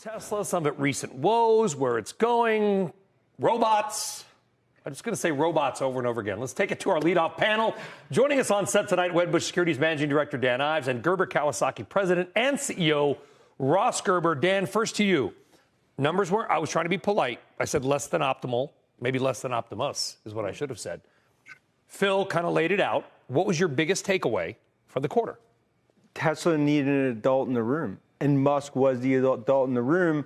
Tesla, some of it recent woes, where it's going, robots. I'm just going to say robots over and over again. Let's take it to our leadoff panel. Joining us on set tonight, Wedbush Securities Managing Director Dan Ives and Gerber Kawasaki President and CEO Ross Gerber. Dan, first to you. Numbers were, I was trying to be polite. I said less than optimal, maybe less than Optimus is what I should have said. Phil kind of laid it out. What was your biggest takeaway for the quarter? Tesla needed an adult in the room, and Musk was the adult in the room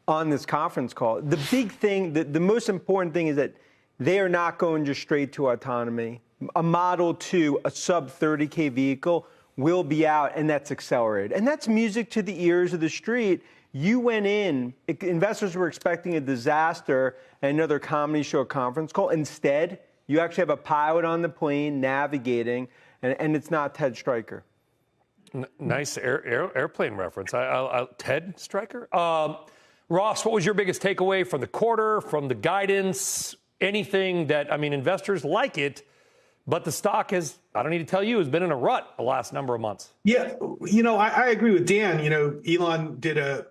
on this conference call. The big thing, the most important thing is that they are not going just straight to autonomy. A Model 2, a sub-30K vehicle, will be out, and that's accelerated. And that's music to the ears of the street. You went in, investors were expecting a disaster and another comedy show conference call. Instead, you actually have a pilot on the plane navigating, and it's not Ted Stryker. Nice airplane reference. Ted Stryker? Ross, what was your biggest takeaway from the quarter, from the guidance? Anything that, I mean, investors like it, but the stock has, I don't need to tell you, has been in a rut the last number of months. Yeah, I agree with Dan. Elon did a,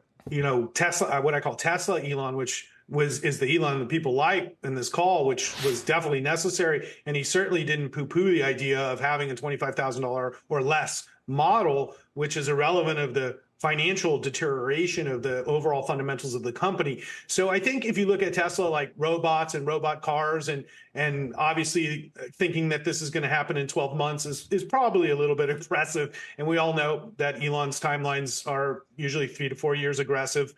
Tesla, what I call Tesla Elon, which is the Elon that people like in this call, which was definitely necessary. And he certainly didn't poo-poo the idea of having a $25,000 or less model, which is irrelevant of the financial deterioration of the overall fundamentals of the company. So I think if you look at Tesla, like robots and robot cars, and obviously thinking that this is going to happen in 12 months is probably a little bit aggressive. And we all know that Elon's timelines are usually 3 to 4 years aggressive.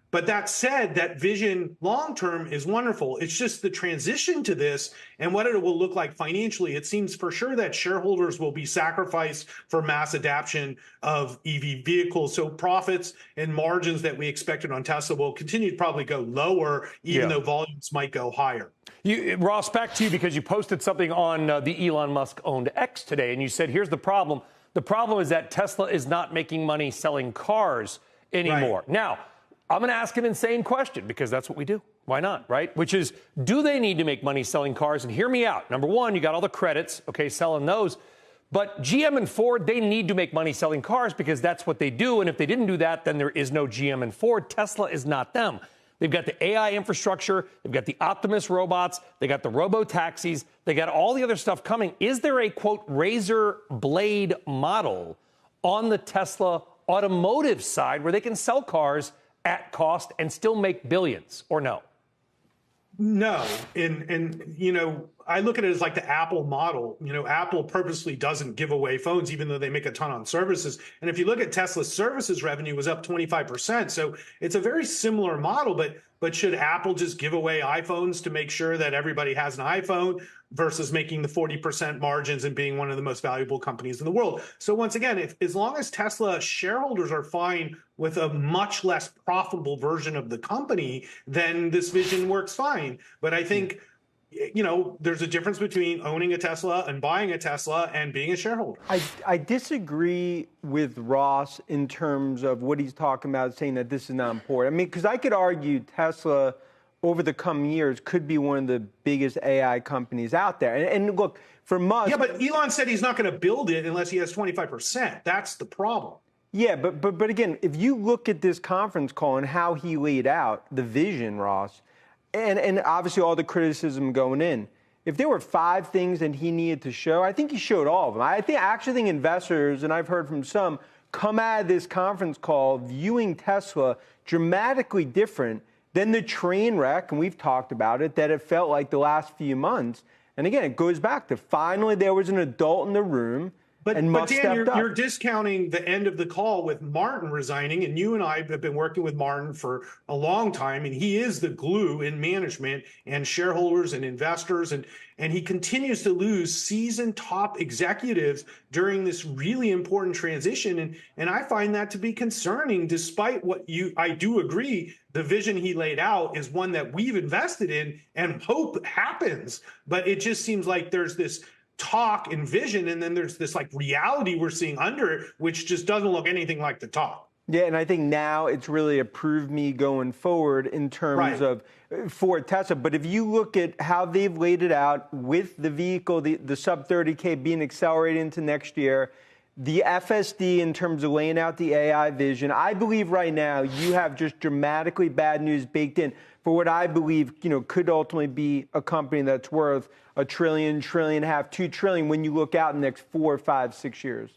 But that said, that vision long-term is wonderful. It's just the transition to this and what it will look like financially. It seems for sure that shareholders will be sacrificed for mass adoption of EV vehicles. So profits and margins that we expected on Tesla will continue to probably go lower, even though volumes might go higher. Ross, back to you, because you posted something on the Elon Musk-owned X today, and you said, here's the problem. The problem is that Tesla is not making money selling cars anymore. Right. Now, I'm going to ask an insane question, because that's what we do. Why not, right? Which is, do they need to make money selling cars? And hear me out. Number one, you got all the credits, okay, selling those. But GM and Ford, they need to make money selling cars because that's what they do. And if they didn't do that, then there is no GM and Ford. Tesla is not them. They've got the AI infrastructure. They've got the Optimus robots. They got the robo-taxis. They got all the other stuff coming. Is there a, quote, razor blade model on the Tesla automotive side where they can sell cars at cost and still make billions, or no? No. And I look at it as like the Apple model. Apple purposely doesn't give away phones, even though they make a ton on services. And if you look at Tesla's services revenue was up 25%. So it's a very similar model, but should Apple just give away iPhones to make sure that everybody has an iPhone versus making the 40% margins and being one of the most valuable companies in the world? So once again, as long as Tesla shareholders are fine with a much less profitable version of the company, then this vision works fine. But I think, there's a difference between owning a Tesla and buying a Tesla and being a shareholder. I disagree with Ross in terms of what he's talking about, saying that this is not important. I mean, because I could argue Tesla over the coming years could be one of the biggest AI companies out there. And look, for Musk... Yeah, but Elon said he's not going to build it unless he has 25%. That's the problem. Yeah, but again, if you look at this conference call and how he laid out the vision, Ross, and obviously all the criticism going in, if there were 5 things that he needed to show, I think he showed all of them. I actually think investors, and I've heard from some, come out of this conference call viewing Tesla dramatically different than the train wreck, and we've talked about it, that it felt like the last few months. And again, it goes back to finally there was an adult in the room. But Dan, you're discounting the end of the call with Martin resigning, and you and I have been working with Martin for a long time, and he is the glue in management and shareholders and investors, and he continues to lose seasoned top executives during this really important transition, and I find that to be concerning, despite what I do agree, the vision he laid out is one that we've invested in and hope happens, but it just seems like there's this talk and vision, and then there's this like reality we're seeing under it, which just doesn't look anything like the talk. Yeah, and I think now it's really a prove me going forward in terms of for Tesla. But if you look at how they've laid it out with the vehicle, the sub 30K being accelerated into next year, the FSD in terms of laying out the AI vision. I believe right now you have just dramatically bad news baked in for what I believe, could ultimately be a company that's worth $1 trillion, $1.5 trillion, $2 trillion when you look out in the next 4, 5, 6 years.